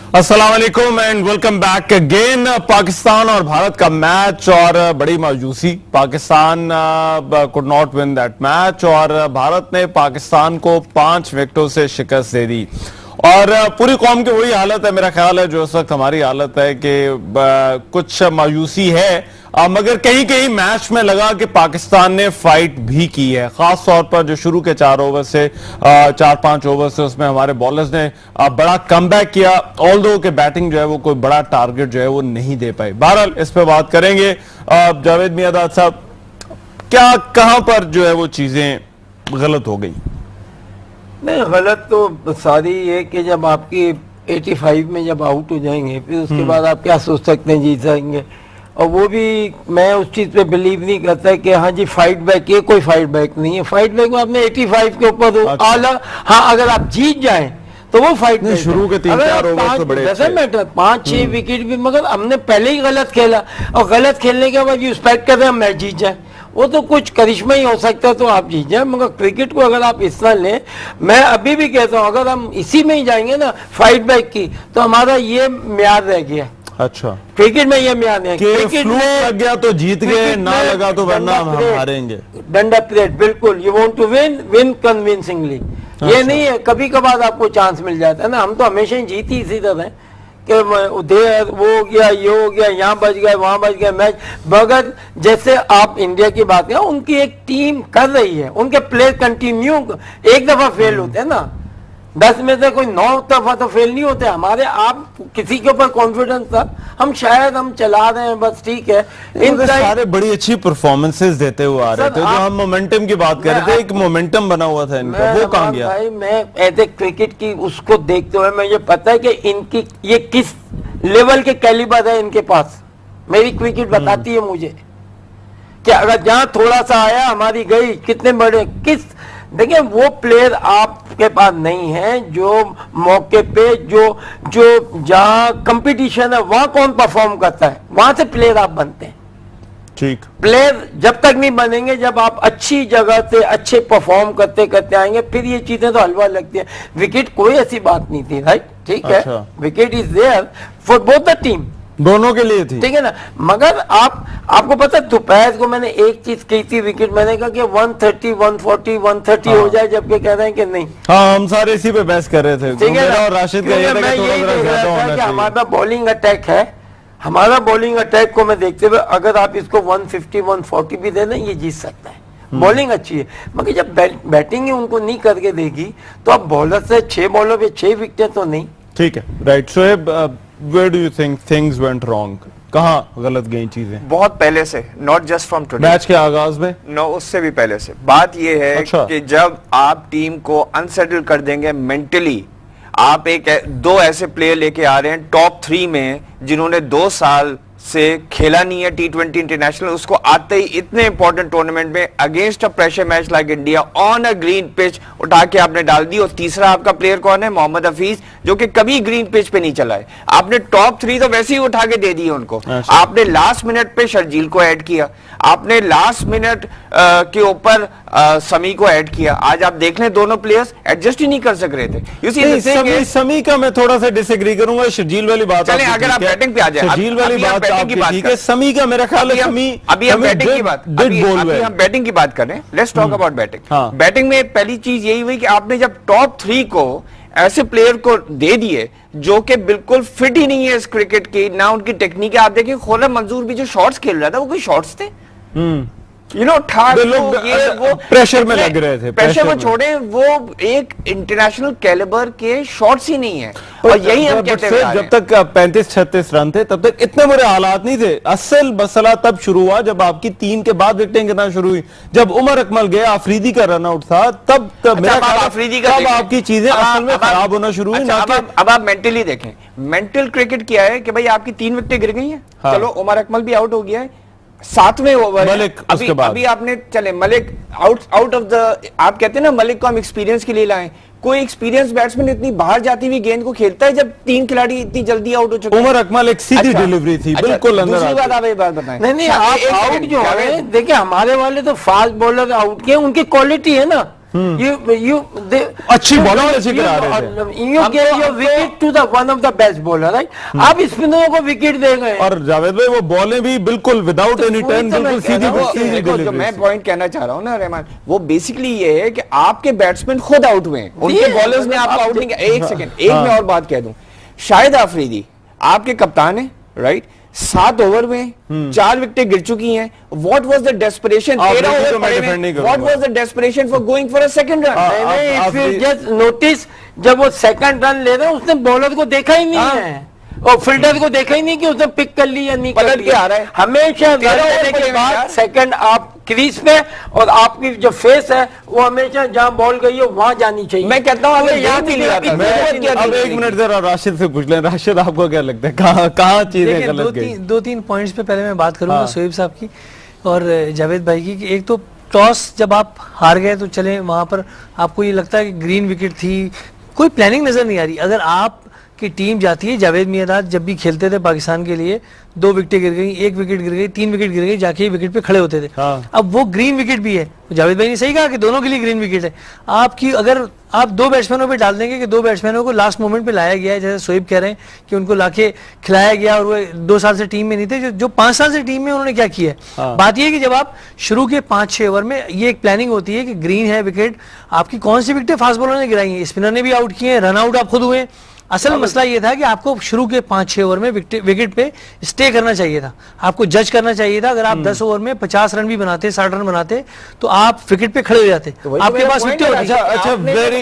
अस्सलाम वालेकुम and welcome back again. Pakistan और भारत का मैच और बड़ी मायूसी, Pakistan could not win that match और भारत ने पाकिस्तान को 5 विकेटों से शिकस्त दे दी और पूरी कौम की वही हालत है, मेरा ख्याल है जो इस वक्त हमारी हालत है कि कुछ मायूसी है, मगर कहीं कहीं मैच में लगा कि पाकिस्तान ने फाइट भी की है, खास तौर पर जो शुरू के 4 ओवर से 4-5 ओवर से उसमें हमारे बॉलर्स ने बड़ा कमबैक किया, ऑल्दो के बैटिंग जो है वो कोई बड़ा टारगेट जो है वो नहीं दे पाई। बहरहाल इस पे बात करेंगे। जावेद मियादाद साहब, क्या कहां पर जो है वो चीजें गलत हो गई? नहीं, गलत तो सारी है कि जब आपकी 85 में जब आउट हो जाएंगे फिर उसके बाद आप क्या सोच सकते हैं जीत जाएंगे। और वो भी मैं उस चीज़ पे बिलीव नहीं करता कि हाँ जी फाइट बैक, ये कोई फाइट बैक नहीं है। फाइट बैक में आपने 85 के ऊपर आला, हाँ अगर आप जीत जाएं तो वो फाइट नहीं। शुरू के 3-4 ओवर तो बड़े जैसे मैटर 5-6 विकेट भी, मगर हमने पहले ही गलत खेला और गलत खेलने के बाद एक्सपेक्ट कर रहे हैं हम मैच जीत जाए, वो तो कुछ करिश्मा ही हो सकता है तो आप जीत जाए। मगर क्रिकेट को अगर आप इस तरह लें, मैं अभी भी कहता हूँ अगर हम इसी में ही जाएंगे ना फाइट बैक की, तो हमारा ये म्यार रह गया। अच्छा, क्रिकेट में ये म्यार है, क्रिकेट में लग गया तो जीत गए, ना लगा तो वरना हम हारेंगे। डंडा परेड, बिल्कुल। You want to win, win convincingly. ये नहीं है कभी कभार आपको चांस मिल जाता है ना, हम तो हमेशा ही जीत ही इसी तरह कि वो हो गया, ये हो गया, यहाँ बच गया, वहां बच गया मैच। मगर जैसे आप इंडिया की बात करें, उनकी एक टीम कर रही है, उनके प्लेयर कंटिन्यू, एक दफा फेल होते हैं ना, 10 में से कोई 9 दफा तो फेल नहीं होते। हमारे आप किसी के ऊपर कॉन्फिडेंस था, हम शायद हम चला रहे हैं बस, ठीक है। इन सारे बड़ी अच्छी परफॉर्मेंसेस देते हुए आ रहे थे, जो हम मोमेंटम की बात कर रहे थे, एक मोमेंटम बना हुआ था इनका, वो कहां गया? भाई मैं ऐसे क्रिकेट की उसको देखते हुए मुझे पता है कि इनकी ये किस लेवल के कैलिबर है इनके पास। मेरी क्रिकेट बताती है मुझे कि अगर जहां थोड़ा सा आया हमारी गई, कितने बड़े किस, देखिए वो प्लेयर आपके पास नहीं है जो मौके पे जो जहां कंपटीशन है वहां कौन परफॉर्म करता है, वहां से प्लेयर आप बनते हैं। ठीक, प्लेयर जब तक नहीं बनेंगे जब आप अच्छी जगह से अच्छे परफॉर्म करते करते आएंगे, फिर ये चीजें तो हलवा लगती है। विकेट कोई ऐसी बात नहीं थी, राइट, ठीक है। Wicket is there for both the team, दोनों के लिए थी, ठीक है ना। मगर आपको पता है दोपहर को मैंने एक चीज कही थी, विकेट मैंने कहा कि 130 140 130 हो जाए, जबकि कह रहे हैं कि नहीं। हाँ, हम सारे इसी पे बहस कर रहे थे, ठीक है ना। और राशिद का ये था कि थोड़ा ज्यादा कि हमारा बॉलिंग अटैक है, हमारा बॉलिंग अटैक को मैं देखते हुए अगर आप इसको 150 140 भी दे दें, ये जीत सकता है। बॉलिंग अच्छी है, मगर जब बैटिंग ही उनको नहीं करके देगी तो आप बॉलर से 6 बॉलर पे 6 विकेट तो नहीं। ठीक है, right. Shoaib, where do you think things went wrong? कहाँ गलत गई चीजें? बहुत पहले से, not just from today, match के आगाज में, नो उससे भी पहले से। बात यह है कि जब आप टीम को अनसेटल कर देंगे मेंटली, आप दो ऐसे प्लेयर लेके आ रहे हैं टॉप 3 में जिन्होंने 2 साल से खेला नहीं है T20 इंटरनेशनल, उसको आते ही इतने इंपॉर्टेंट टूर्नामेंट में against a pressure match like India on a green pitch उठा के आपने डाल दी। और तीसरा आपका प्लेयर कौन है? मोहम्मद हफीज, जो कि कभी ग्रीन पिच पे नहीं चला है। आपने टॉप 3 तो वैसे ही उठा के दे दिए उनको। आपने लास्ट मिनट पे शर्जील को ऐड किया, आपने लास्ट मिनट के ऊपर समी को ऐड किया। आज आप देख लें दोनों प्लेयर्स एडजस्ट ही नहीं कर सक रहे थे। यू सी समी का मैं थोड़ा सा डिसएग्री करूंगा, शर्जील वाली बात चलें, अगर आप बैटिंग पे आ जाए, शर्जील वाली बात ठीक है, समी का मेरा ख्याल है अभी हम बैटिंग की बात, अभी हम बैटिंग की बात कर रहे हैं। Let's talk about batting. Batting में पहली चीज यही हुई कि आपने जब टॉप 3 को ऐसे प्लेयर को दे दिए जो कि बिल्कुल फिट ही नहीं है इस क्रिकेट की, ना उनकी टेक्निक है। आप देखिए खुर्रम मंजूर भी जो शॉट्स खेल रहा था वो कोई शॉट्स थे, यू नो, वो प्रेशर में लग रहे थे। प्रेशर में छोड़े, वो एक इंटरनेशनल कैलिबर के शॉट्स ही नहीं है। और यही हम कहते हैं, जब तक 35-36 रन थे तब तक इतने बुरे हालात नहीं थे। असल मसला तब शुरू हुआ जब आपकी 3 के बाद विकेटें गिरना शुरू हुई, जब उमर अकमल गया, आफरीदी का रन आउट था, तब आफरीदी का आपकी चीजें असल में खराब होना शुरू हुई। अब आप मेंटली देखें, मेंटल क्रिकेट क्या है कि भाई आपकी 3 विकेटें गिर गई हैं, चलो उमर अकमल भी आउट हो गया है, 7वें ओवर मलिक, अभी आपने चले मलिक आउट ऑफ द, आप कहते हैं ना मलिक को हम एक्सपीरियंस के लिए लाएं। कोई एक्सपीरियंस बैट्समैन इतनी बाहर जाती हुई गेंद को खेलता है जब 3 खिलाड़ी इतनी जल्दी आउट हो चुके हैं? उमर अकमल एक सीधी डिलीवरी थी, बिल्कुल अंदर। दूसरी बात आप ये बात बताएं। नहीं, आप आउट जो है, देखिए हमारे वाले तो फास्ट बॉलर आउट के, उनकी क्वालिटी है ना, अच्छी बॉलिंग ऐसे करा रहे थे। You gave your wicket to the one of the best bowler, right? आप स्पिनरों को विकेट दे गए। और जावेद भाई वो बॉलें भी बिल्कुल विदाउट एनी टर्न, बिल्कुल सीधी। जो मैं पॉइंट कहना चाह रहा हूँ ना रहमान, वो बेसिकली ये है कि आपके बैट्समैन खुद आउट हुए, उनके बॉलर्स ने आपको आउट नहीं किया। एक सेकंड, एक मैं और बात कह दूं, शाहिद आफरीदी आपके कप्तान है, राइट? 7 ओवर में 4 विकेटें गिर चुकी हैं। What was the desperation? What was the desperation for going for a second run? If you just notice, जब वो सेकंड रन ले रहे हैं उसने बॉलर को देखा ही नहीं है और फील्डर को देखा ही नहीं कि उसने पिक कर ली या नहीं कर ली। आ रहा है हमेशा रन लेने के बाद सेकंड आप क्रीज पे, और आपकी जो फेस है वो हमेशा जहां बॉल गई है वहां जानी चाहिए। मैं कहता हूं यहाँ भी लिया था। अब 1 मिनट जरा राशिद से पूछ लें। राशिद, आपको क्या लगता है कहाँ चीजें गलत गई? 2-3 पॉइंट्स पे पहले मैं बात करूंगा शोएब साहब की और जावेद भाई की। एक तो टॉस जब आप हार गए तो चले, वहां पर आपको ये लगता है कि ग्रीन विकेट थी, कोई प्लानिंग नजर नहीं आ रही। अगर आप की टीम जाती है, जावेद मियांदाद जब भी खेलते थे पाकिस्तान के लिए, 2 विकेटें गिर गई, 1 विकेट गिर गई, 3 विकेट गिर गई, जाके विकेट पे खड़े होते थे। अब वो ग्रीन विकेट भी है, जावेद भाई ने सही कहा कि दोनों के लिए ग्रीन विकेट है। आपकी अगर आप 2 बैट्समैनों पे डाल देंगे कि 2 बैट्समैनों को लास्ट मोमेंट पे लाया गया है, जैसे शोएब कह रहे हैं कि उनको लाके खिलाया गया और वो 2 साल से टीम में नहीं थे, जो 5 साल से टीम में उन्होंने क्या किया है। बात यह है कि जब आप शुरू के 5-6 ओवर में ये एक प्लानिंग होती है कि ग्रीन है विकेट, आपकी कौन सी विकेटें फास्ट बॉलर ने गिराई है, स्पिनर ने भी आउट किए हैं, रन आउट आप खुद हुए। असल मसला ये था कि आपको शुरू के 5-6 ओवर में विकेट पे स्टे करना चाहिए था, आपको जज करना चाहिए था। अगर आप 10 ओवर में 50 रन भी बनाते, 60 रन बनाते, तो आप विकेट पे खड़े हो जाते, आपके पास विकेट होती। अच्छा,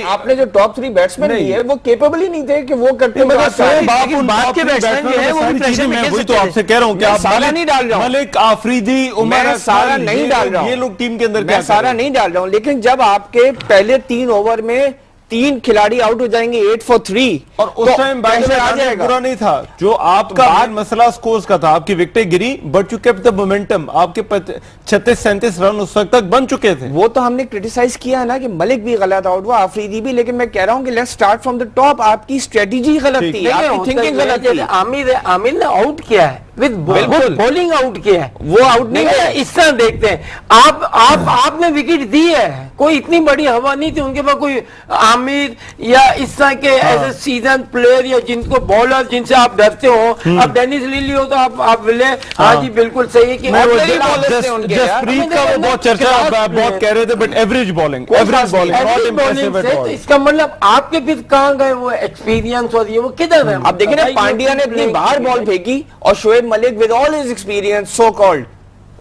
आपने जो टॉप 3 बैट्समैन लिए वो केपेबल ही नहीं थे कि वो करते। बात के बैट्समैन जो है वो भी प्रेशर में, वही तो आपसे कह रहा हूं कि आप सारा नहीं डाल रहा हूं। मलिक, आफरीदी, उमर, सारा नहीं डाल रहा हूं, ये लोग टीम के अंदर मैं सारा नहीं डाल रहा हूं, लेकिन जब आपके पहले 3 ओवर में 3 खिलाड़ी आउट हो जाएंगे 8 for 3, और उस टाइम बुरा नहीं था। जो आपका मसला स्कोर्स का था, आपकी विकेटें गिरी but you kept the momentum, आपके 36-37 रन उस वक्त तक बन चुके थे। वो तो हमने क्रिटिसाइज किया है ना कि मलिक भी गलत आउट हुआ, आफरीदी भी, लेकिन मैं कह रहा हूं कि let's start from the top. आपकी स्ट्रेटेजी गलत थी, आपकी थिंकिंग गलत थी। आमिर ने आउट किया है विद बॉलिंग आउट किया है, वो आउट नहीं है। इस तरह देखते हैं आपने विकेट दी है, कोई इतनी बड़ी हवा नहीं थी उनके पास, कोई आमिर या इस तरह के ऐसे सीजन प्लेयर या जिनको बॉलर जिनसे आप डरते हो। अब डेनिस लिली हो तो आप विले, हाँ जी बिल्कुल सही है कि जसप्रीत का वो बहुत चर्चा बहुत कह रहे थे, बट एवरेज बॉलिंग तो इसका मतलब आपके फिर कहाँ गए वो एक्सपीरियंस और ये वो किधर है? अब देखिए ना, पांड्या ने अपनी बाहर बॉल फेंकी और Shoaib Malik with all his experience so called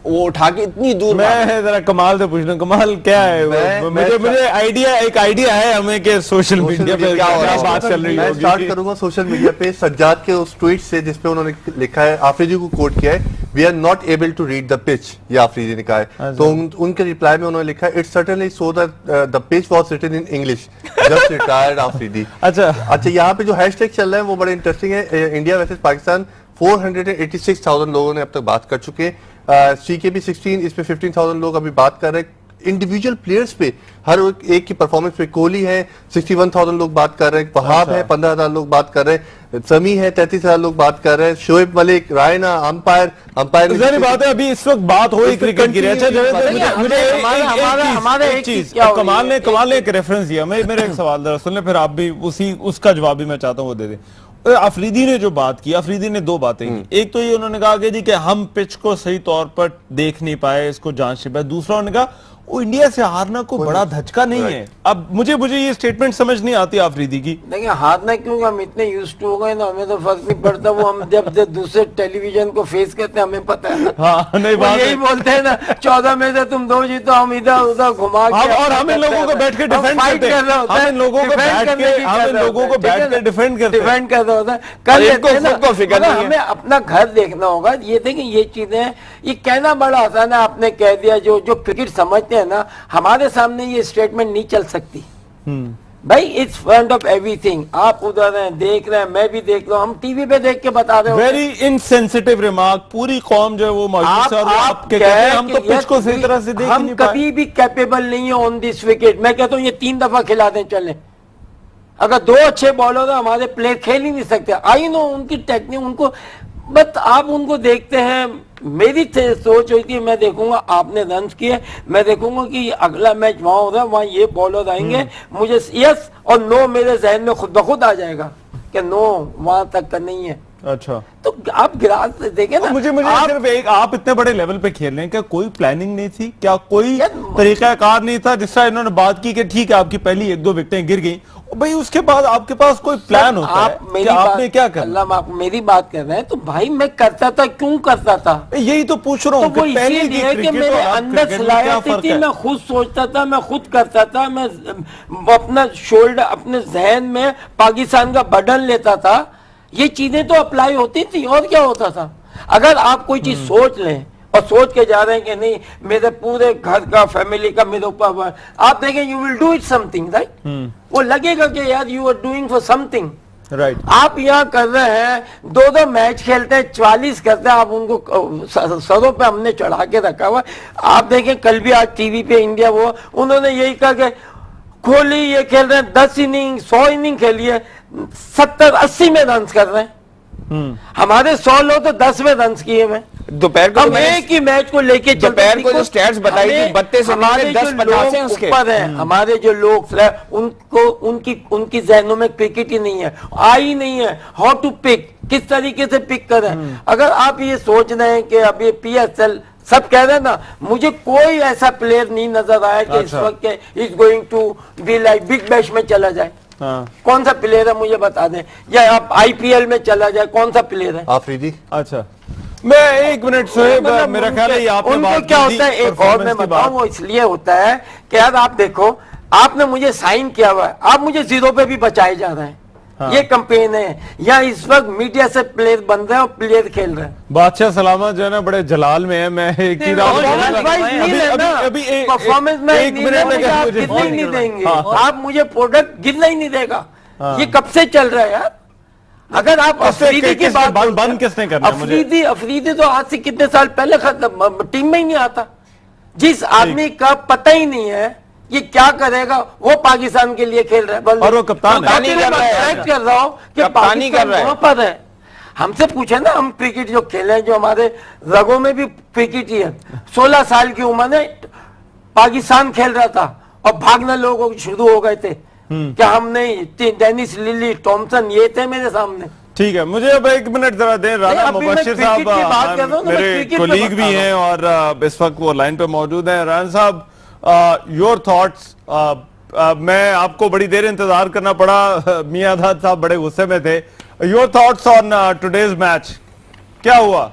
वो उठा के इतनी दूर। मैं जरा कमाल से पूछना, कमाल क्या है? मुझे आइडिया है हमें कि सोशल मीडिया पे क्या बात चल रही है। मैं स्टार्ट करूंगा सोशल मीडिया पे सज्जाद के उस ट्वीट से जिसपे उन्होंने लिखा है, आफरीदी को कोट किया है, we are not able to read the pitch, ये आफरीदी ने कहा है। तो उनके रिप्लाई में उन्होंने लिखा है, it's certainly so that the pitch was written in English, just retired Afridi. अच्छा, यहाँ पे जो हैशटैग चल रहा है वो बड़ा इंटरेस्टिंग है। इंडिया वर्सेस पाकिस्तान 486,000 लोगों ने अब तक बात कर चुके हैं। CKB 16, इस पे 15,000 लोग अभी बात कर रहे हैं। इंडिविजुअल प्लेयर्स पे, हर एक की परफॉर्मेंस पे, कोहली है 61,000 लोग बात कर रहे हैं, वहाब है 15,000 लोग बात कर रहे हैं, समी है 33,000 लोग बात कर रहे हैं, शोएब मलिक, रायना, अंपायर जारी बात है। अभी इस वक्त बात हो रही क्रिकेट की। अच्छा, मुझे एक चीज कमाल ने एक रेफरेंस दिया, मेरा एक सवाल जरा सुन ले, फिर आप भी उसका जवाब भी मैं चाहता हूँ वो दे दें। अफरीदी ने जो बात की, अफरीदी ने 2 बातें की। एक तो ये उन्होंने कहा कि जी कि हम पिच को सही तौर पर देख नहीं पाए, इसको जांच नहीं पाए। दूसरा उन्होंने कहा वो इंडिया से हारना को बड़ा धचका नहीं है। अब मुझे ये स्टेटमेंट समझ नहीं आती आफरीदी की। देखिए हारना क्यों, हम इतने यूज्ड टू हो गए ना, हमें तो फर्क नहीं पड़ता। वो हम जब दूसरे टेलीविजन को फेस करते हैं हमें पता है। हाँ, नहीं बात यही बोलते हैं ना, 14 में से तुम 2 जीतो, हम इधर उधर घुमा के, और हम इन लोगों को बैठ के डिफेंड करते हैं, हम इन लोगों को बैठ के डिफेंड कर रहे होता है। कर लेते हैं ना, हमें अपना घर देखना होगा। ये देखिए ये चीजें, ये कहना बड़ा आसान है, आपने कह दिया। जो क्रिकेट समझते हैं ना, हमारे सामने ये स्टेटमेंट नहीं चल सकती भाई। It's front of everything. आप उधर हैं, देख रहे हैं, मैं भी देख रहा हूं, हम टीवी पे देख के बता रहे हो। Very insensitive remark. पूरी कौम जो है वो मौजूद है और आप कहते हैं हम तो पिच को सही तरह से देख नहीं पाए। हम कभी भी कैपेबल नहीं है ऑन दिस विकेट। मैं कहता हूं ये 3 दफा खिला दें चले। अगर 2 अच्छे बॉलर है, हमारे प्लेयर खेल ही नहीं सकते। आई नो उनकी टेक्निक, उनको बट आप उनको देखते हैं, मेरी सोच हुई थी मैं देखूंगा आपने रन किए, मैं देखूंगा कि अगला मैच वहां हो रहा है, वहां ये बॉलर आएंगे, मुझे यस और नो मेरे जहन में खुद ब खुद आ जाएगा कि नो वहां तक का नहीं है। अच्छा, तो आप गिरा देखें ना, मुझे आप, सिर्फ एक, आप इतने बड़े लेवल पे खेल रहे हैं, क्या कोई प्लानिंग नहीं थी, क्या कोई तरीकाकार नहीं था? जिस तरह इन्होंने बात की कि ठीक है आपकी पहली 1-2 विकेटें गिर गई, भाई उसके बाद आपके पास कोई प्लान होता है कि आपने क्या करना? अल्लाह आप मेरी बात कर रहे हैं, तो भाई मैं करता था, क्यों करता था? यही तो पूछ रहा हूँ। तो वो इसीलिए कि मेरे अंदर सलाहियत थी, मैं खुद सोचता था, मैं खुद करता था, मैं अपना शोल्डर अपने जहन में पाकिस्तान का बर्डन लेता था, ये चीजें तो अप्लाई होती थी। और क्या होता था? अगर आप कोई चीज सोच लें और सोच के जा रहे हैं कि नहीं मेरे पूरे घर का फैमिली का मेरे ऊपर, आप देखें you will do it something, right? वो लगेगा कि यार you are doing for something, right? आप यहाँ कर रहे हैं, 2-2 मैच खेलते हैं, 44 करते हैं, आप उनको सरों पे हमने चढ़ा के रखा हुआ। आप देखें कल भी आज टीवी पे इंडिया वो उन्होंने यही कहा कि कोहली ये खेल रहे हैं 10 इनिंग 100 इनिंग खेलिए 70-80 में रन कर रहे हैं। हमारे 100 लोग तो 10 में रन किए हुए। दोपहर को हम एक ही मैच को लेके दोपहर को जो स्टैट्स बताई थी 32 हमारे 10-50 हैं उसके ऊपर हैं, हमारे जो लोग उनको उनकी जहनों में क्रिकेट ही नहीं है, आई नहीं है हाउ टू पिक, किस तरीके से पिक करें। अगर आप ये सोच रहे हैं कि अब ये PSL सब कह रहे हैं ना, मुझे कोई ऐसा प्लेयर नहीं नजर आया कि इस वक्त is going to be like Big Bash में चला जाए। कौन सा प्लेयर है मुझे बता दें, या आप IPL में चला जाए, कौन सा प्लेयर है? आफरीदी। अच्छा, मैं 1 मिनट से मेरा ख्याल है आपने बात क्या होता है, एक और मैं बताऊं, वो इसलिए होता है कि यार आप देखो, आपने मुझे साइन किया हुआ है, आप मुझे 0 पे भी बचाए जा रहे हैं। ये कैंपेन है, या इस वक्त मीडिया से प्लेयर बन रहे हैं और प्लेयर खेल रहे हैं। बादशाह सलामत जो है ना बड़े जलाल में है, मैं एक चीज परफॉर्मेंस में एक मिनट कितने नहीं देंगे, आप मुझे प्रोडक्ट गिरना ही नहीं देगा। ये कब से चल रहा है यार? अगर आप अफरीदी की बात, बंद किसने करना? अफरीदी तो आज से कितने साल पहले टीम में ही नहीं आता। जिस आदमी का पता ही नहीं है ये क्या करेगा, वो पाकिस्तान के लिए खेल रहा है, और वो कप्तान कर रहा हूं कि पाकिस्तान वहां पर है। हमसे पूछे ना, हम क्रिकेट जो खेले हैं, जो हमारे रगों में भी क्रिकेट ही है। 16 साल की उम्र में पाकिस्तान खेल रहा था और भागना लोगों को शुरू हो गए थे कि हम नहीं, डेनिस लिली टॉमसन ये थे मेरे सामने। ठीक है, मुझे अब 1 मिनट जरा दें। राना मुबशिर साहब मेरे कोलीग भी हैं और इस वक्त वो लाइन पे मौजूद हैं। राना साहब, योर थॉट्स। मैं आपको बड़ी देर इंतजार करना पड़ा, मियां आजाद साहब बड़े गुस्से में थे। Your thoughts on today's match, क्या हुआ?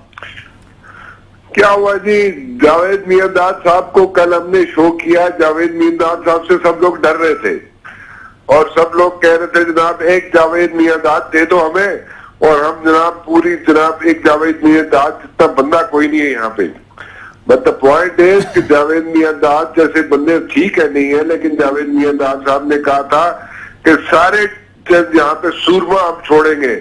क्या हुआ जी, जावेद मियांदाद साहब को कल हमने शो किया। जावेद मियांदाद साहब से सब लोग डर रहे थे और सब लोग कह रहे थे जनाब एक जावेद मियांदाद दे दो हमें, और हम जनाब पूरी जनाब एक जावेद मियांदाद जितना बंदा कोई नहीं है यहाँ पे। बट द पॉइंट इज कि जावेद मियांदाद जैसे बंदे ठीक है नहीं है, लेकिन जावेद मियांदाद साहब ने कहा था कि सारे यहाँ पे सूरमा हम छोड़ेंगे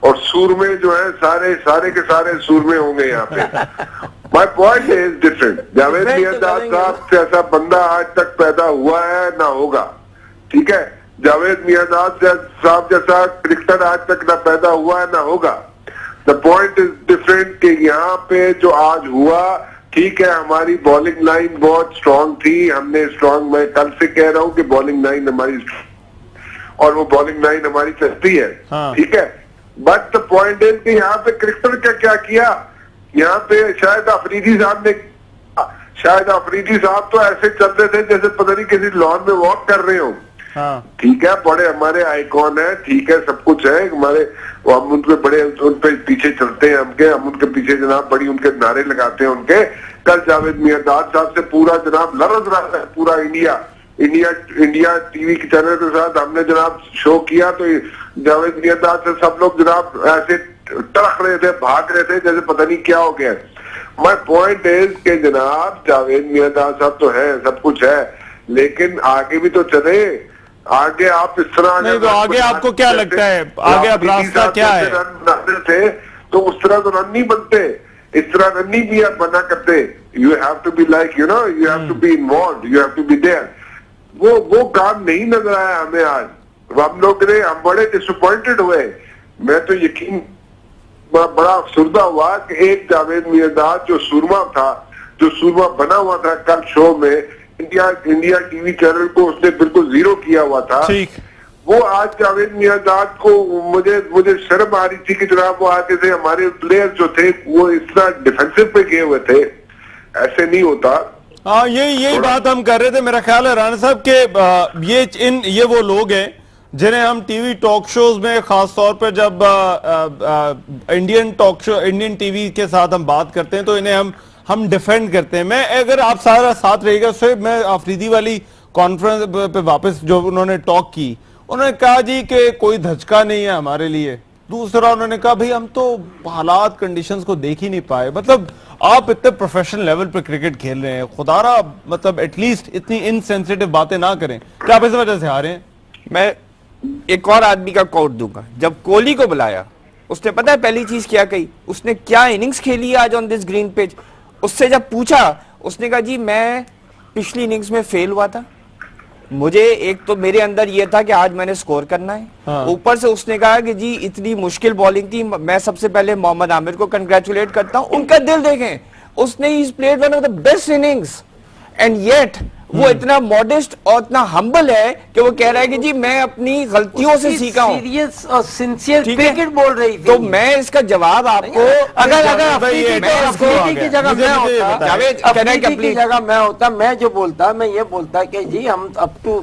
और सूरमे जो है सारे के सारे सूरमे होंगे यहाँ पे। My point is different. Javed Miandad साहब जैसा बंदा आज तक पैदा हुआ है ना होगा, ठीक है? जावेद मियांदाद साहब जैसा क्रिकेटर आज तक ना पैदा हुआ है ना होगा। द पॉइंट इज डिफरेंट कि यहाँ पे जो आज हुआ, ठीक है, हमारी बॉलिंग लाइन बहुत स्ट्रांग थी, हमने स्ट्रांग, मैं कल से कह रहा हूँ कि बॉलिंग लाइन हमारी और वो बॉलिंग लाइन हमारी चलती है, ठीक है। बट द पॉइंट इज कि यहाँ पे क्रिकेटर का क्या किया, यहाँ पे शायद अफरीदी साहब तो ऐसे चल रहे थे जैसे पता नहीं किसी लॉन में वॉक कर रहे हो। ठीक है, बड़े हमारे आइकॉन है, ठीक है, सब कुछ है हमारे, हम उनके बड़े उनपे पीछे चलते हैं, हम उनके पीछे जनाब बड़ी उनके नारे लगाते हैं उनके। कल जावेद मियांदाद साहब से पूरा जनाब लड़ज रहा है, पूरा इंडिया टीवी के चैनल के साथ हमने जनाब शो किया, तो जावेद मियांदाद से सब लोग जनाब ऐसे तड़क रहे थे, भाग रहे थे जैसे पता नहीं क्या हो गया। माय पॉइंट इज के जनाब जावेद मियांदाद साहब तो है, सब कुछ है, लेकिन आगे भी तो चले। आगे आप इस तरह नहीं, तो आगे आपको क्या लगता है, आगे अब रास्ता क्या है? रन बनाते थे तो उस तरह तो रन नहीं बनते, इस तरह रन नहीं भी बना करते। You have to be like you have to be involve, you have to be there. वो काम नहीं नजर आया हमें आज। हम बड़े डिसअपॉइंटेड हुए। मैं तो यकीन बड़ा अफसरदा हुआ कि एक जावेद मियांदाद जो सूरमा था, जो सूरमा बना हुआ था कल शो में, इंडिया टीवी चैनल को उसने बिल्कुल जीरो किया हुआ था। वो आज जावेद मियांदाद को मुझे शर्म आ रही थी कि जनाब वो आके थे, हमारे प्लेयर जो थे वो इतना डिफेंसिव पे गए हुए थे, ऐसे नहीं होता। हाँ, यही बात हम कर रहे थे। मेरा ख्याल है राणा साहब के ये वो लोग हैं जिन्हें हम टीवी टॉक शोज में, खास तौर पर जब इंडियन टीवी के साथ हम बात करते हैं तो इन्हें हम डिफेंड करते हैं। मैं अगर आप सारा साथ रहेगा से मैं आफरीदी वाली कॉन्फ्रेंस पे वापस जो उन्होंने टॉक की, उन्होंने कहा जी कि कोई धचका नहीं है हमारे लिए। दूसरा उन्होंने कहा भाई हम तो हालात कंडीशंस को देख ही नहीं पाए। मतलब आप इतने प्रोफेशनल लेवल पे क्रिकेट खेल रहे हैं, खुदारा मतलब एटलीस्ट इतनी इनसेंसिटिव बातें ना करें। क्या आप इस वजह से हारे हैं? मैं एक और आदमी का कोट दूंगा। जब कोहली को बुलाया, उसने पता है पहली चीज क्या कही? उसने क्या इनिंग्स खेली आज ऑन दिस ग्रीन पिच। उससे जब पूछा, उसने कहा जी मैं पिछली इनिंग्स में फेल हुआ था, मुझे एक तो मेरे अंदर ये था कि आज मैंने स्कोर करना है। ऊपर से उसने कहा कि जी इतनी मुश्किल बॉलिंग थी, मैं सबसे पहले मोहम्मद आमिर को कंग्रेचुलेट करता हूं। उनका दिल देखें, उसने he played one of the best innings and yet वो इतना मॉडेस्ट और इतना हम्बल है कि वो कह रहा है कि जी मैं अपनी गलतियों से सीखा हूं। सीरियस और सिंसियर क्रिकेट बोल रही थी। तो मैं इसका जवाब आपको, अगर अफरीदी की जगह मैं होता, मैं जो बोलता, मैं ये बोलता कि जी हम अप टू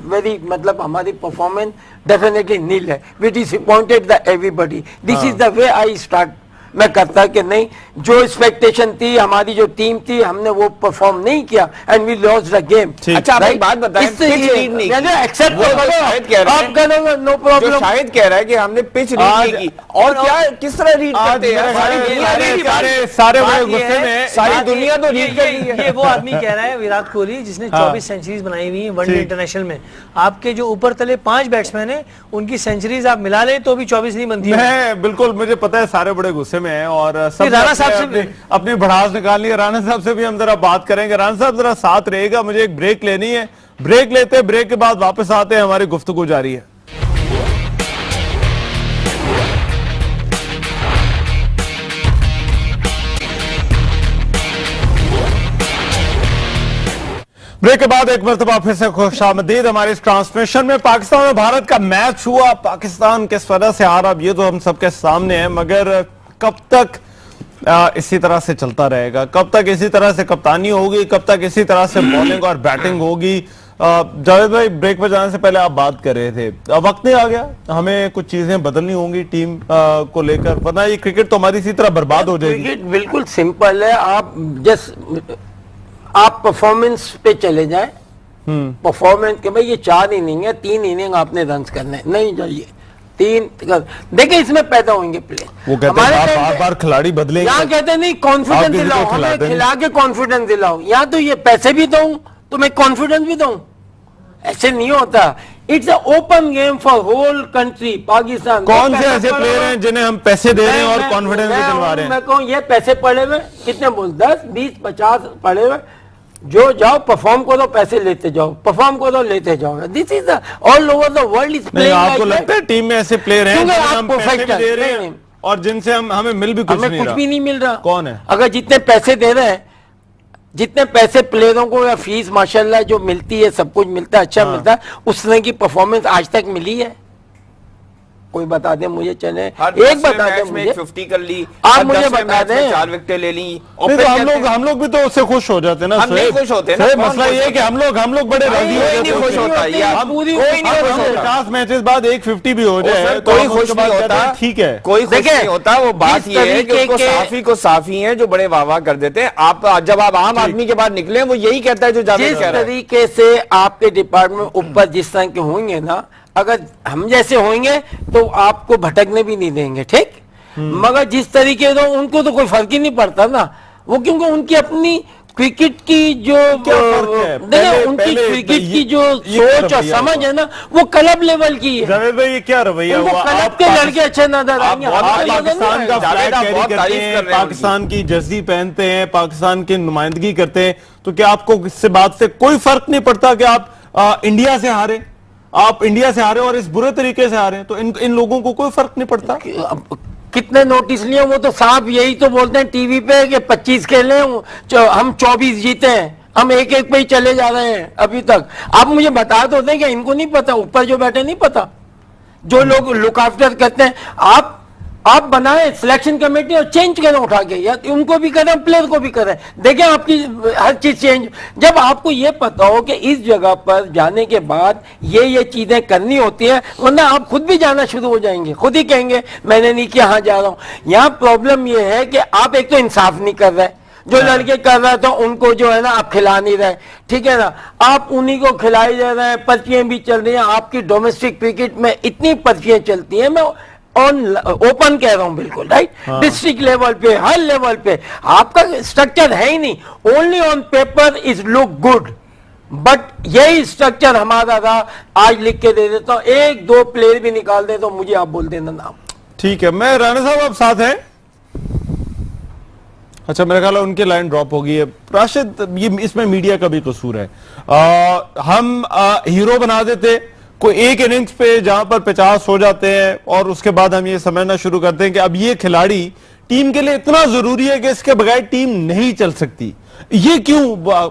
वेरी मतलब हमारी परफॉर्मेंस डेफिनेटली नील है, we disappointed the everybody, this is the way I start. मैं करता कि नहीं, जो एक्सपेक्टेशन थी, हमारी जो टीम थी, हमने वो परफॉर्म नहीं किया and we lost the game. अच्छा, आप एक बात बताएं, पिच रीड नहीं की। एक्सेप्ट शायद कह रहा है, नो प्रॉब्लम, शायद कह रहा है कि हमने पिच रीड नहीं की। और क्या, किस तरह रीड करते हैं? सारे बड़े गुस्से में, सारी दुनिया तो रीड कर रही है। ये वो आदमी कह रहा है विराट कोहली जिसने 24 सेंचुरीज बनाई हुई है वनडे इंटरनेशनल में। आपके जो ऊपर तले 5 बैट्समैन हैं, उनकी सेंचुरीज आप मिला ले तो भी 24 नहीं बनती। मैं बिल्कुल, मुझे पता है सारे बड़े गुस्से में हैं और सब राणा साहब से अपनी भड़ास निकालनी है। राणा साहब से भी हम जरा बात करेंगे। राणा साहब जरा साथ रहेगा, मुझे एक ब्रेक लेनी है। ब्रेक लेते हैं, ब्रेक के बाद वापस आते हैं, हमारी गुफ्तगू जारी है। ब्रेक के बाद एक मरतबा फिर से खुशामदीद हमारे इस ट्रांसमिशन में। पाकिस्तान और भारत का मैच हुआ, पाकिस्तान किस वजह से हारा अब ये तो हम सबके सामने है, मगर कब तक इसी तरह से चलता रहेगा? कब तक इसी तरह से कप्तानी होगी? कब तक इसी तरह से बॉलिंग और बैटिंग होगी? जावेद भाई, ब्रेक पर जाने से पहले आप बात कर रहे थे, वक्त नहीं आ गया हमें कुछ चीजें बदलनी होंगी टीम को लेकर, वरना ये क्रिकेट तो हमारी इसी तरह बर्बाद हो जाएगी। क्रिकेट बिल्कुल सिंपल है, आप परफॉर्मेंस पे चले जाएं। परफॉर्मेंस के भाई ये 4 इनिंग है, 3 इनिंग आपने रन करने नहीं चाहिए, 3 देखिए इसमें पैदा होंगे प्ले। वो कहते हैं बार बार खिलाड़ी बदलेंगे, यहाँ कहते नहीं कॉन्फिडेंस दिलाओ, हमें खिला के कॉन्फिडेंस दिलाओ। यहाँ तो ये पैसे भी दूं तो मैं कॉन्फिडेंस भी दूं, ऐसे नहीं होता। It's a open game for whole country. Pakistan कौन से ऐसे प्लेयर हैं जिन्हें हम पैसे दे रहे हैं और कॉन्फिडेंस भी दिलवा रहे हैं? मैं कहूँ ये पैसे पड़े हुए कितने बोल 10, 20, 50 पड़े हुए, जो जाओ परफॉर्म करो, पैसे लेते जाओ, परफॉर्म करो, लेते जाओ। This is all over the world is playing. आपको लगता है टीम में ऐसे प्लेयर हैं जिन्हें हम पैसे भी दे रहे हैं और जिनसे हमें मिल भी कुछ नहीं मिल रहा? कौन है? अगर जितने पैसे दे रहे हैं, जितने पैसे प्लेयरों को या फीस माशाल्लाह जो मिलती है, सब कुछ मिलता है, अच्छा मिलता है, उस तरह की परफॉर्मेंस आज तक मिली है? कोई बता दे मुझे, चले एक बता दे मुझे। 50 कर ली, आप मुझे बता दें, 4 विकेटें ले ली। और तो हम लोग भी तो उससे खुश हो जाते हैं ना। हम नहीं खुश होते हैं ना। मसला ये है कि हम लोग बड़े राजी हो जाते हैं। खुश होता है यार, कोई नहीं खुश होता। 50 मैचेस बाद एक 50 भी हो जाए कोई खुश नहीं होता, ठीक है, कोई खुश नहीं होता। वो बात ये है कि उसको साफी को साफी है जो बड़े वाह करते देते हैं। आप जब आप आम आदमी के बाद निकले, वो यही कहता है जो जिस तरीके से आपके डिपार्टमेंट ऊपर जिस तरह के होंगे ना, अगर हम जैसे होंगे तो आपको भटकने भी नहीं देंगे, ठीक। मगर जिस तरीके से उनको तो कोई फर्क ही नहीं पड़ता ना, वो क्योंकि उनकी अपनी क्रिकेट की जो उनकी क्रिकेट की जो सोच और समझ है ना, वो क्लब लेवल की है। जावेद भाई, ये क्या रवैया हुआ? क्लब के लड़के अच्छे नजर आएंगे, पाकिस्तान का फ्लैग कैरी करते हैं, पाकिस्तान की जर्सी पहनते हैं, पाकिस्तान की नुमाइंदगी करते हैं, तो क्या आपको इससे बात से कोई फर्क नहीं पड़ता कि आप इंडिया से हारे? आप इंडिया से हारे और इस बुरे तरीके से हारे, तो इन लोगों को कोई फर्क नहीं पड़ता? कितने नोटिस लिए वो तो साहब यही तो बोलते हैं टीवी पे कि 25 खेले हम 24 जीते हैं, हम एक एक पे ही चले जा रहे हैं अभी तक। आप मुझे बता तो दें कि इनको नहीं पता, ऊपर जो बैठे नहीं पता, जो लोग लुक आफ्टर करते हैं। आप बनाए सिलेक्शन कमेटी और चेंज करें उठा के, या उनको भी करें प्लेयर को भी करें, देखें आपकी हर चीज चेंज। जब आपको ये पता हो कि इस जगह पर जाने के बाद ये चीजें करनी होती है, वरना आप खुद भी जाना शुरू हो जाएंगे, खुद ही कहेंगे मैंने नहीं किया, हाँ जा रहा हूं। यहाँ प्रॉब्लम ये है कि आप एक तो इंसाफ नहीं कर रहे, जो लड़के कर रहे थे उनको जो है ना आप खिला नहीं रहे, ठीक है ना, आप उन्हीं को खिलाई जा रहे हैं। पर्चियां भी चल रही हैं आपकी डोमेस्टिक क्रिकेट में, इतनी पर्चियां चलती हैं, मैं ऑन ओपन कह रहा हूं बिल्कुल, राइट। डिस्ट्रिक्ट लेवल पे, हर लेवल पे आपका स्ट्रक्चर है ही नहीं, only on paper is look good, but यही स्ट्रक्चर हमारा था। आज लिख के दे देता हूं, एक दो प्लेयर भी निकाल दे तो मुझे आप बोल देना नाम। ठीक है, मैं राणा साहब आप साथ हैं? अच्छा, मेरा ख्याल है उनकी लाइन ड्रॉप हो गई है। राशिद, ये इसमें मीडिया का भी कसूर है। हम हीरो बना देते कोई एक इनिंग्स पे जहां पर 50 हो जाते हैं, और उसके बाद हम ये समझना शुरू करते हैं कि अब ये खिलाड़ी टीम के लिए इतना जरूरी है कि इसके बगैर टीम नहीं चल सकती। ये क्यों,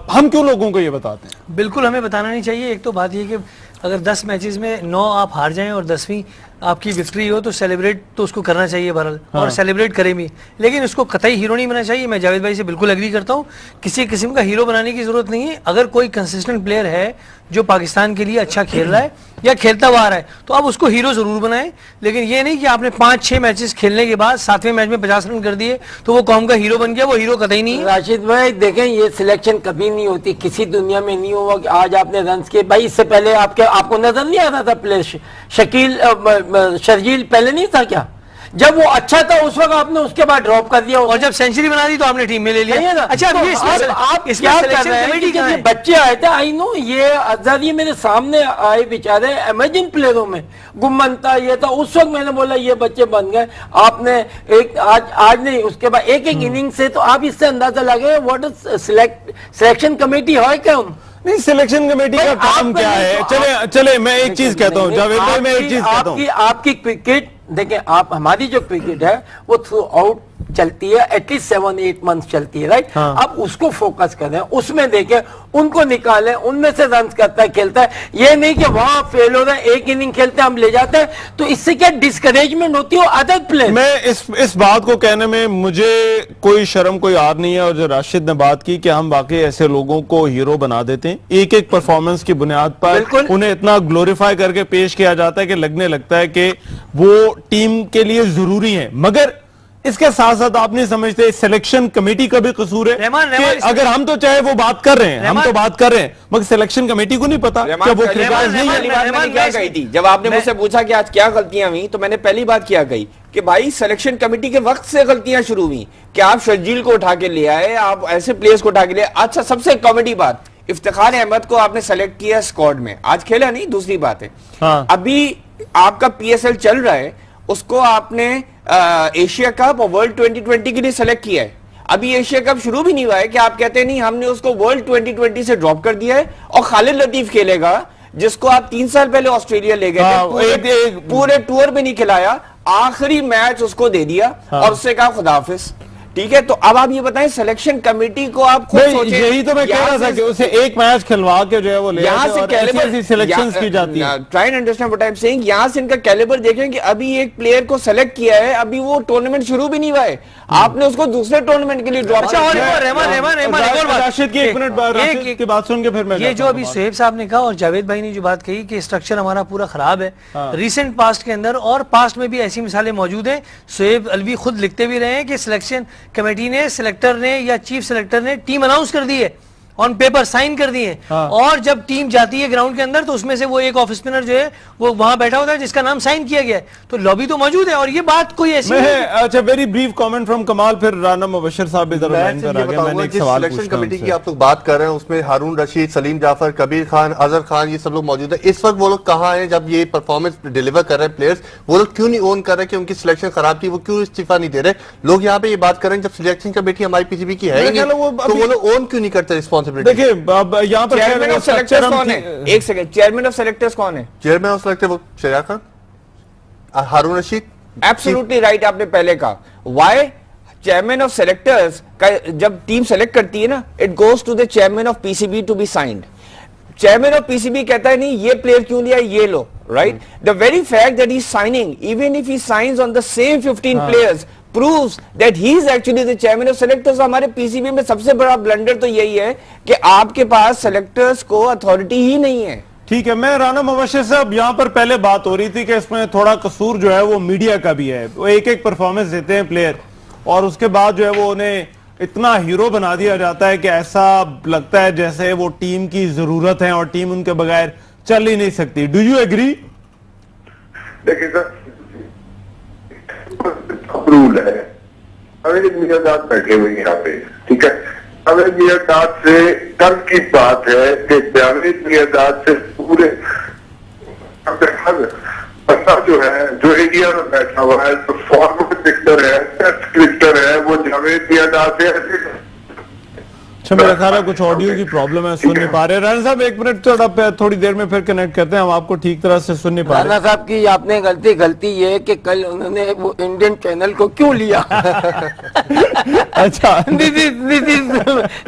हम क्यों लोगों को ये बताते हैं? बिल्कुल हमें बताना नहीं चाहिए। एक तो बात ये कि अगर 10 मैचेस में 9 आप हार जाएं और 10वीं आपकी विक्ट्री हो तो सेलिब्रेट तो उसको करना चाहिए बहरहाल, और सेलिब्रेट करें भी, लेकिन उसको कतई हीरो नहीं बनना चाहिए। मैं जावेद भाई से बिल्कुल एग्री करता हूँ, किसी किस्म का हीरो बनाने की जरूरत नहीं है। अगर कोई कंसिस्टेंट प्लेयर है जो पाकिस्तान के लिए अच्छा खेल रहा है या खेलता हुआ आ रहा है तो आप उसको हीरो जरूर बनाएं, लेकिन ये नहीं कि आपने 5-6 मैचेस खेलने के बाद 7वें मैच में 50 रन कर दिए तो वो कौम का हीरो बन गया। वो हीरो कतई नहीं है। राशिद भाई देखें, ये सिलेक्शन कभी नहीं होती, किसी दुनिया में नहीं हुआ कि आज आपने रन के, भाई इससे पहले आपको नजर नहीं आता था प्लेयर शकील शर्जील पहले नहीं था क्या? जब वो अच्छा था उस वक्त आपने उसके बाद ड्रॉप कर दिया, और जब सेंचुरी बना दी तो आपने टीम में ले लिया। अच्छा, तो आप क्या कर रहे हैं कि बच्चे आए थे, आई नो ये आजाद, ये मेरे सामने आए बेचारे इमेजिन प्लेयरों में, गुम्मन था, ये था, उस वक्त मैंने बोला ये बच्चे बन गए। आपने एक आज नहीं, उसके बाद एक इनिंग से, तो आप इससे अंदाजा लगे व्हाट इज सिलेक्शन कमेटी है क्या? नहीं, सिलेक्शन कमेटी का काम क्या है? चले मैं एक चीज कहता हूँ जावेद भाई, मैं एक चीज कहता हूँ, आपकी क्रिकेट देखें, आप हमारी जो क्रिकेट है वो थ्रू आउट चलती है, एटलीस्ट 7-8 मंथ चलती है, राइट। अब उसको फोकस करें, उसमें देखें, उनको निकालें, उनमें से रन करता है, खेलता है। ये नहीं कि वहां फेल हो रहा है, एक इनिंग खेलते हैं हम ले जाते हैं, तो इससे क्या डिस्करेजमेंट होती है अदर प्लेयर। मैं इस बात को कहने में मुझे कोई शर्म कोई आर नहीं है, और जो राशिद ने बात की कि हम वाकई ऐसे लोगों को हीरो बना देते हैं, एक एक परफॉर्मेंस की बुनियाद पर उन्हें इतना ग्लोरीफाई करके पेश किया जाता है कि लगने लगता है कि वो टीम के लिए जरूरी है। मगर इसके साथ साथ आप नहीं समझते सिलेक्शन कमेटी का भी कसूर है कि अगर हम तो चाहे वो बात कर रहे हैं, हम तो बात कर रहे हैं, मगर सिलेक्शन कमेटी को नहीं पता कि वो क्रिकेट नहीं है। क्या कही थी जब आपने मुझसे पूछा कि आज क्या गलतियां हुई, तो मैंने पहली बात क्या कही कि भाई सिलेक्शन कमेटी के वक्त से गलतियां शुरू हुई कि आप शर्जील को उठा के ले आए, आप ऐसे प्लेयर्स को उठा के ले आए। अच्छा, सबसे कॉमेडी बात, इफ्तिखार अहमद को आपने सेलेक्ट किया स्क्वाड में, आज खेला नहीं, दूसरी बात है। अभी आपका PSL चल रहा है, उसको आपने एशिया कप और वर्ल्ड 2020 के लिए सेलेक्ट किया है। अभी एशिया कप शुरू भी नहीं हुआ है कि आप कहते हैं नहीं हमने उसको वर्ल्ड 2020 से ड्रॉप कर दिया है, और खालिद लतीफ खेलेगा जिसको आप 3 साल पहले ऑस्ट्रेलिया ले गए थे, पूरे टूर में नहीं खिलाया, आखिरी मैच उसको दे दिया और उससे कहा खुदाफिज। ठीक है, तो अब आप ये बताएं सिलेक्शन कमेटी को आप खुद सोचें। यही तो मैं कह रहा था कि उसे एक मैच खिलवा के जो है वो ले यहाँ से कैलिबर सिलेक्शंस की जाती है। Try and understand what I am saying, यहाँ से इनका कैलिबर देखें कि अभी एक प्लेयर को सेलेक्ट किया है, अभी वो टूर्नामेंट शुरू भी नहीं हुआ है, आपने उसको दूसरे टूर्नामेंट के लिए ड्रॉप किया। राशिद की 1 मिनट बाद राशिद की बात सुन के फिर मैं ये जो अभी सोहेब साहब ने कहा और जावेद भाई ने जो बात कही कि स्ट्रक्चर हमारा पूरा खराब है रिसेंट पास्ट के अंदर, और पास्ट में भी ऐसी मिसालें मौजूद हैं। सोहेब अलवी खुद लिखते भी रहे हैं कि सिलेक्शन कमेटी ने, सेलेक्टर ने या चीफ सेलेक्टर ने टीम अनाउंस कर दी है, ऑन पेपर साइन कर दिए, और जब टीम जाती है ग्राउंड के अंदर तो उसमें से वो एक ऑफ स्पिनर जो है वो वहां बैठा होता है जिसका नाम साइन किया गया है, तो लॉबी तो मौजूद है। और ये बात कोई ऐसी अच्छा, वेरी ब्रीफ कमेंट फ्रॉम कमाल, फिर राना मुबश्शिर साहब इधर लाइन पर आ गए। मैंने एक सवाल सिलेक्शन कमेटी की आप लोग बात कर रहे हैं, उसमें हारून रशीद, सलीम जाफर, कबीर खान, अजहर खान, ये सब लोग मौजूद है। इस वक्त वो लोग कहाँ हैं जब ये परफॉर्मेंस डिलीवर कर रहे हैं प्लेयर्स? वो लोग क्यों नहीं ओन कर रहे कि उनकी सिलेक्शन खराब थी, वो क्यों इस्तीफा नहीं दे रहे? लोग यहाँ पे ये बात कर रहे हैं जब सिलेक्शन कमेटी हमारी PCB की है तो वो लोग ओन क्यों नहीं करते रिस्पॉन्सिबिलिटी? देखिए यहाँ पर चेयरमैन ऑफ सेलेक्टर्स कौन है? एक सेकंड, चेयरमैन ऑफ सेलेक्टर्स कौन है? चेयरमैन ऑफ सेलेक्टर वो शरिया खान, हारून रशीद, एब्सोल्युटली राइट आपने पहले कहा। व्हाई चेयरमैन ऑफ सेलेक्टर्स का जब टीम सेलेक्ट करती है ना, it goes to the chairman of PCB to be signed. Chairman of PCB कहता है नहीं ये प्लेयर क्यों लिया, ये लो, right. The very fact that he is signing, even if he signs on the same 15 players, proves that he is actually the chairman of selectors। हमारे PCB में सबसे बड़ा ब्लंडर तो यही है कि आपके पास सेलेक्टर्स को अथॉरिटी ही नहीं है। ठीक है, मैं राना मुबश्शिर साहब, यहाँ पर पहले बात हो रही थी कि इसमें थोड़ा कसूर जो है वो मीडिया का भी है। वो एक एक परफॉर्मेंस देते हैं प्लेयर और उसके बाद जो है वो उन्हें इतना हीरो बना दिया जाता है कि ऐसा लगता है जैसे वो टीम की जरूरत है और टीम उनके बगैर चल ही नहीं सकती। Do you agree? देखिए सर, रूल है, अवेद मियादाद बैठे हुए यहाँ पे, ठीक है। अवेद मियादाद से कल की बात है कि जावेद मियादाद से पूरे बंदा जो है, जो इंडिया में बैठा हुआ है, जो फॉर्मर क्रिकेटर है, टेस्ट क्रिकेटर है, वो जावेद मियादाद से ऐसे। अच्छा, मेरा ख्याल है कुछ ऑडियो की प्रॉब्लम है, सुन नहीं पा रहे। राणा साहब एक मिनट, थोड़ी देर में फिर कनेक्ट करते हैं, हम आपको ठीक तरह से सुन नहीं पा रहे। राणा साहब की आपने गलती ये है कि कल उन्होंने वो इंडियन चैनल को क्यों लिया? अच्छा,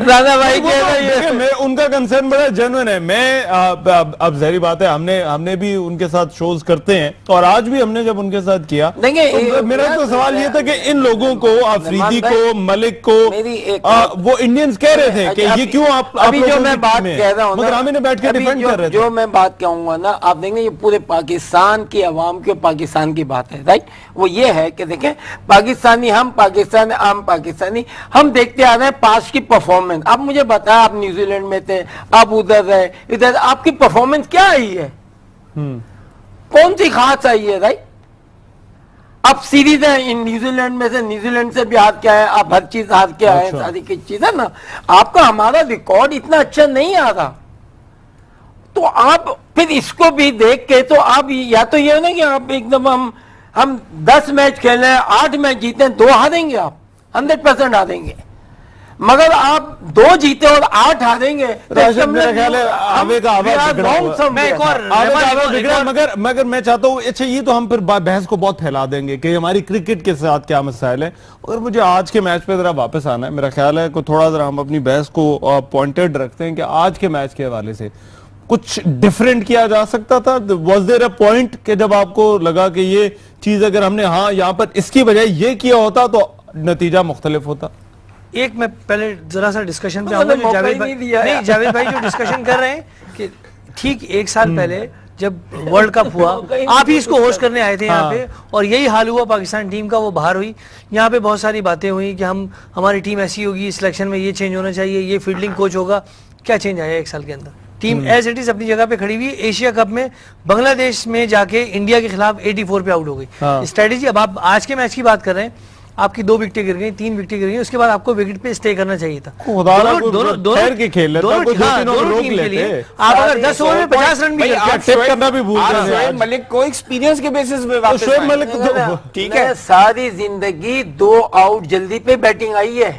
राणा भाई कह रहे हैं, मैं उनका कंसर्न बड़ा जेन्युइन है। मैं अब जाहिर बात है, हमने भी उनके साथ शोज करते हैं और आज भी हमने जब उनके साथ किया तो मेरा तो सवाल ये था कि इन लोगों को, अफरीदी को, मलिक को, वो इंडियंस कह रहे थे कि ये क्यों आप अभी जो मैं बात कह रहा हूँ, मगर आमिर ने बैठ के डिफेंड कर रहे थे। जो मैं बात कहूंगा ना, आप देखेंगे ये पूरे पाकिस्तान की आवाम की, पाकिस्तान की बात है, राइट। वो ये है कि देखें, पाकिस्तानी, हम पाकिस्तान, आम पाकिस्तानी, हम देखते आ रहे हैं पास्ट की परफॉर्मेंस। आप मुझे बताया, आप न्यूजीलैंड में थे, आप उधर रहे, इधर आपकी परफॉर्मेंस क्या आई है? कौन सी खास आई है, राइट। अब सीरीज है इन न्यूजीलैंड में से, न्यूजीलैंड से भी हार के आए, आप हर चीज हार के आए, सारी की चीज है ना। आपका हमारा रिकॉर्ड इतना अच्छा नहीं आ रहा, तो आप फिर इसको भी देख के तो आप या तो ये ना कि आप एकदम हम 10 मैच खेले, 8 मैच जीते, 2 हारेंगे, आप 100% हारेंगे। मगर आप 2 जीते और 8 हारेंगे तो मेरा ख्याल है आवे का आवाज बिगड़ा। मगर मैं चाहता हूँ, अच्छा ये तो हम फिर बहस को बहुत फैला देंगे कि हमारी क्रिकेट के साथ क्या मसाइल है, और मुझे आज के मैच पे जरा वापस आना है। मेरा ख्याल है को थोड़ा जरा हम अपनी बहस को पॉइंटेड रखते हैं कि आज के मैच के हवाले से कुछ डिफरेंट किया जा सकता था। वॉज देयर अ पॉइंट कि जब आपको लगा कि ये चीज अगर हमने यहाँ पर इसकी बजाय ये किया होता तो नतीजा मुख्तलिफ होता? एक मैं पहले जरा सा डिस्कशन पे आऊंगा, जो जावेद भाई नहीं, जावेद भाई जो डिस्कशन कर रहे हैं कि ठीक 1 साल पहले जब वर्ल्ड कप हुआ, आप ही इसको होस्ट करने आए थे यहाँ पे, और यही हाल हुआ पाकिस्तान टीम का, वो बाहर हुई। यहाँ पे बहुत सारी बातें हुई कि हमारी टीम ऐसी होगी, सिलेक्शन में ये चेंज होना चाहिए, ये फील्डिंग कोच होगा। क्या चेंज आया 1 साल के अंदर? टीम एज इट इज अपनी जगह पे खड़ी हुई। एशिया कप में बांग्लादेश में जाके इंडिया के खिलाफ 84 पे आउट हो गई। स्ट्रेटेजी, अब आप आज के मैच की बात कर रहे हैं, आपकी 2 विकेटें गिर गई, 3 विकेटें गिर गई, उसके बाद आपको विकेट पे स्टे करना चाहिए था। दोनों के खेल टीम के लिए आप अगर 10 ओवर में 50 रन भी करना भी भूल गए। मलिक को एक्सपीरियंस के बेसिस पे वापस शोएब मलिक ठीक है, सारी जिंदगी 2 आउट जल्दी पे बैटिंग आई है।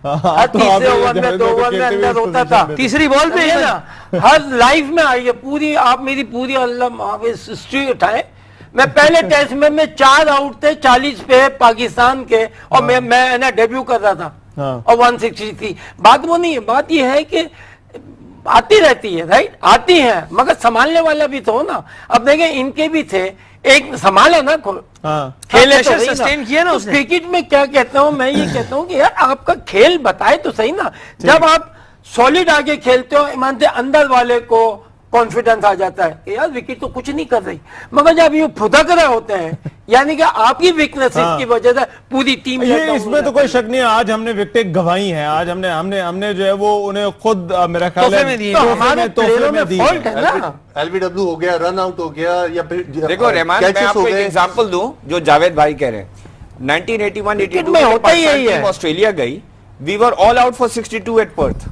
तीसरे ओवर में 2 ओवर में अंदर होता था, तीसरी बॉल पे है ना, हर लाइफ में आई है पूरी। आप मेरी पूरी अल्लाह हिस्ट्री उठाए, मैं पहले टेस्ट में 4 आउट थे 40 पे पाकिस्तान के, और मैं ना डेब्यू कर रहा था और 160 थी। बात वो नहीं है, बात ये है कि आती रहती है, राइट, आती है, मगर संभालने वाला भी तो हो ना। अब देखें इनके भी थे, एक संभाला ना, खेले तो सस्टेन किया ना उसने। क्रिकेट में क्या कहता हूं मैं, ये कहता हूं कि यार आपका खेल बताए तो सही ना। जब आप सॉलिड आगे खेलते हो, ईमान से अंदर वाले को कॉन्फिडेंस आ जाता है कि यार विकेट तो कुछ नहीं कर रही, मगर जब ये फुदक रहे होते हैं, यानी कि आपकी वीकनेसेस की वजह से पूरी टीम, ये इसमें तो कोई शक नहीं है। आज हमने विकेटें गंवाई हैं, आज हमने जो है वो उन्हें खुद मेरा ख्याल है तो हमारे प्लेयरों में फॉल्ट है ना। एलबीडब्ल्यू हो गया, रन आउट हो गया, या फिर देखो रहमान, मैं आपको एक एग्जांपल दूं जो जावेद भाई कह रहे हैं। 1981-82 में होता ही है, ऑस्ट्रेलिया गई, we were all out for 62 at Perth.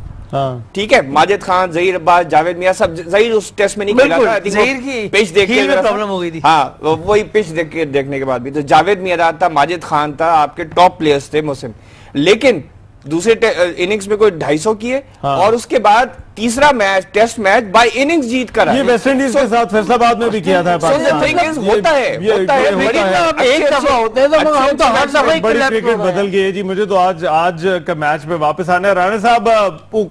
ठीक है, माजिद खान, जहीर अब्बास, जावेद मियां, सब। जहीर उस टेस्ट में नहीं खेला था, जहीर की पिच देख के प्रॉब्लम हो गई थी। हाँ, वही पिच देखने के बाद भी तो जावेद मियां था, माजिद खान था, आपके टॉप प्लेयर्स थे मुस्लिम। लेकिन दूसरे इनिंग्स में कोई 250 किए, हाँ। और उसके बाद तीसरा match test match by innings जीत कर आए। ये वेस्ट इंडीज के साथ फैसलाबाद में भी किया था पाकिस्तान। होता है बड़ी क्रिकेट बदल गई है जी। मुझे तो आज का मैच में वापस आना है। राणा साहब,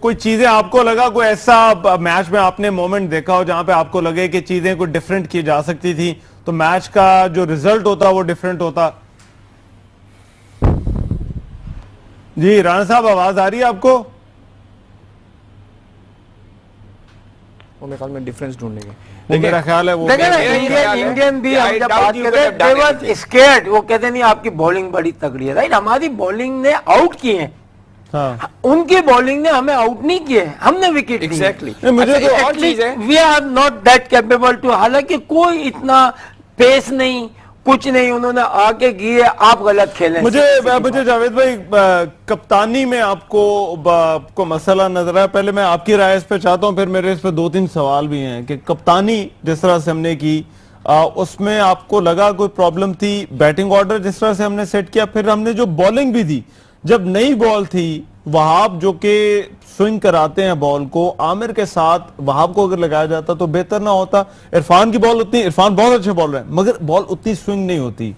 कोई चीजें आपको लगा, कोई ऐसा मैच में आपने मोमेंट देखा हो जहां पे आपको लगे कि चीजें कोई डिफरेंट की जा सकती थी, तो मैच का जो रिजल्ट होता वो डिफरेंट होता? जी राणा साहब, आवाज आ रही है आपको? मेरे ख्याल में डिफरेंस ढूंढ लेंगे। मेरा ख्याल है वो इंडियन भी हम जब बात कर रहे हैं, they were scared। वो कहते नहीं आपकी बॉलिंग बड़ी तगड़ी है, राइट? हमारी बॉलिंग ने आउट किए हैं, हाँ। उनकी बॉलिंग ने हमें आउट नहीं किए, हमने विकेट एग्जैक्टली। मुझे तो और चीज है, we are not that capable to, हालांकि कोई इतना पेस नहीं, कुछ नहीं, उन्होंने आके किए, आप गलत खेले। मुझे जावेद भाई, कप्तानी में आपको मसला नजर आया? पहले मैं आपकी राय इस पे चाहता हूं, फिर मेरे इस पे 2-3 सवाल भी हैं कि कप्तानी जिस तरह से हमने की, उसमें आपको लगा कोई प्रॉब्लम थी? बैटिंग ऑर्डर जिस तरह से हमने सेट किया, फिर हमने जो बॉलिंग भी दी, जब नई बॉल थी, वहाब जो कि स्विंग कराते हैं बॉल को, आमिर के साथ वहाब को अगर लगाया जाता तो बेहतर ना होता? इरफान की बॉल उतनी, इरफान बहुत अच्छे बॉलर हैं, मगर बॉल उतनी स्विंग नहीं होती।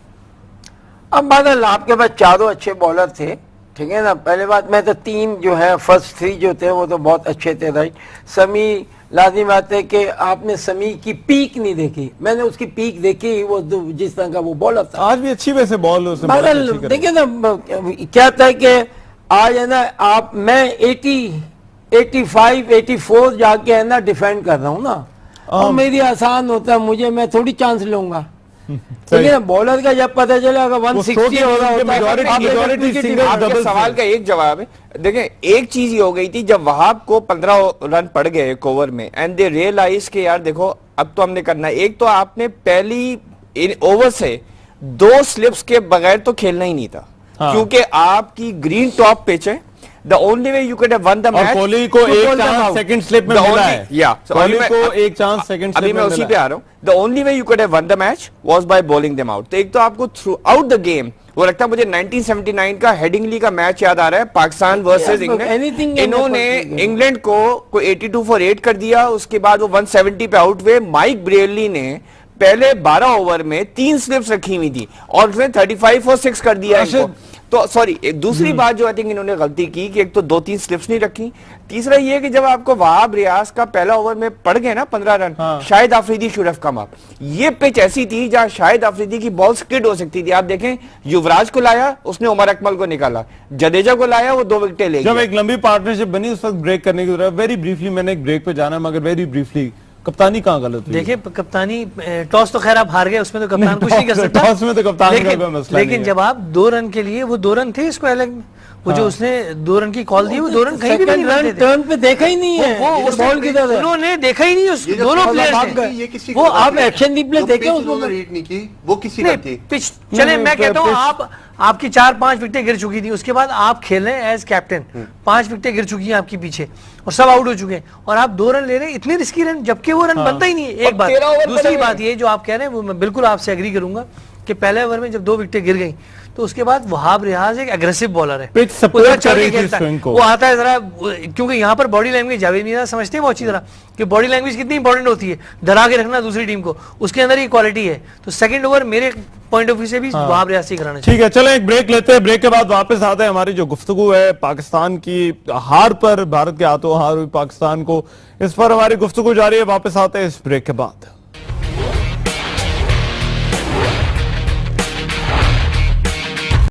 अब बादल, आपके पास चारों अच्छे बॉलर थे, ठीक है ना? पहले बात, मैं तो 3 जो है फर्स्ट 3 जो थे वो तो बहुत अच्छे थे, राइट? समी, लाजिम बात है कि आपने समी की पीक नहीं देखी, मैंने उसकी पीक देखी, वो जिस तरह का वो बॉलर था। आज भी अच्छी वैसे बॉल बादल देखिए ना, क्या था कि आज है ना, मैं 85, 84 जाके है ना डिफेंड कर रहा हूँ ना, और मेरी आसान होता है, मैं थोड़ी चांस लूंगा, ठीक है ना? बॉलर का जब पता चला अगर 160 हो रहा होता, आपके सवाल का एक जवाब है। देखें, एक चीज ये हो गई थी जब वहाब को 15 रन पड़ गए एक ओवर में, एंड दे रियलाइज के यार देखो अब तो हमने करना है। एक तो आपने पहली ओवर से 2 स्लिप्स के बगैर तो खेलना ही नहीं था, क्योंकि आपकी ग्रीन टॉप पिच है। The only way you can have one the match, Kohli को एक चांस सेकंड स्लिप में मिला है, कोहली को एक चांस सेकंड स्लिप में मिला है। अभी मैं उसी पे आ रहा हूं। The only way you can have one the match was by bowling them out. तो एक तो आपको थ्रू आउट द गेम, वो लगता है मुझे 1979 का हेडिंगली का मैच याद आ रहा है, पाकिस्तान वर्सेस इंग्लैंड। इन्होंने इंग्लैंड को 82 फॉर 8 कर दिया, उसके बाद वो 170 पे आउट हुए। माइक ब्रेयरली ने पहले 12 ओवर में 3 स्लिप्स रखी हुई थी और उसने 35 फॉर 6 कर दिया इनको। तो सॉरी, दूसरी बात जो आई थिंक इन्होंने गलती की कि एक तो 2-3 स्लिप्स नहीं रखी, तीसरा ये कि जब आपको वहाब रियाज का पहला ओवर में पड़ गए ना 15 run, Shahid Afridi should have come up. ये पिच ऐसी थी जहां शाहिद आफरीदी की बॉल स्किड हो सकती थी। आप देखें, युवराज को लाया, उसने उमर अकमल को निकाला, जडेजा को लाया, वो 2 विकेटें ले गया। जब एक लंबी पार्टनरशिप बनी उस वक्त ब्रेक करने की जरूरत। वेरी ब्रीफली, मैंने एक ब्रेक पे जाना है, मगर वेरी ब्रीफली, कप्तानी कहाँ गलत हुई? देखिए, कप्तानी टॉस तो खैर आप हार गए, उसमें तो कप्तान कुछ नहीं कर सकता, टॉस में तो कप्तान का कोई मसला लेकिन जब आप 2 रन के लिए, वो 2 रन थे इसको अलग, वो जो उसने 2 रन की कॉल दी, वो 2 रन कहीं भी नहीं रन टर्न पे देखा ही नहीं है, वो बॉल की तरह उन्होंने देखा ही नहीं, उस दोनों प्लेयर्स ने। वो आप एक्शन रिप्ले देखे, उसमें रीड नहीं की, वो किसी ने की पिच। चले, मैं कहता हूँ आपकी 4-5 विकेटें गिर चुकी थी, उसके बाद आप खेल रहे हैं एज कैप्टन, 5 विकेटें गिर चुकी हैं आपके पीछे और सब आउट हो चुके हैं, और आप 2 रन ले रहे हैं, इतने रिस्की रन, जबकि वो रन बनता ही नहीं है। एक बात, दूसरी बात ये जो आप कह रहे हैं वो मैं बिल्कुल आपसे एग्री करूंगा कि पहले ओवर में जब 2 विकेटें गिर गई तो उसके बाद वहाब रियाज एक एग्रेसिव बॉलर है, पिच सपोर्ट कर रही थी स्विंग को, वो आता है जरा, क्योंकि यहाँ पर बॉडी लैंग्वेज जावेद मीरा समझते हैं बहुत अच्छी तरह कि बॉडी लैंग्वेज कितनी इंपॉर्टेंट होती है, डरा के रखना दूसरी टीम को, उसके अंदर ये क्वालिटी है। तो सेकंड ओवर मेरे पॉइंट ऑफ व्यू से भी वहाब रियाज से कराना चाहिए। ठीक है, चलें एक ब्रेक लेते हैं, ब्रेक के बाद वापस आते हैं। हमारी जो गुफ्तगू है पाकिस्तान की हार पर, भारत के हाथों हार हुई पाकिस्तान को, इस पर हमारी गुफ्तगू जारी है। वापस आते हैं इस ब्रेक के बाद।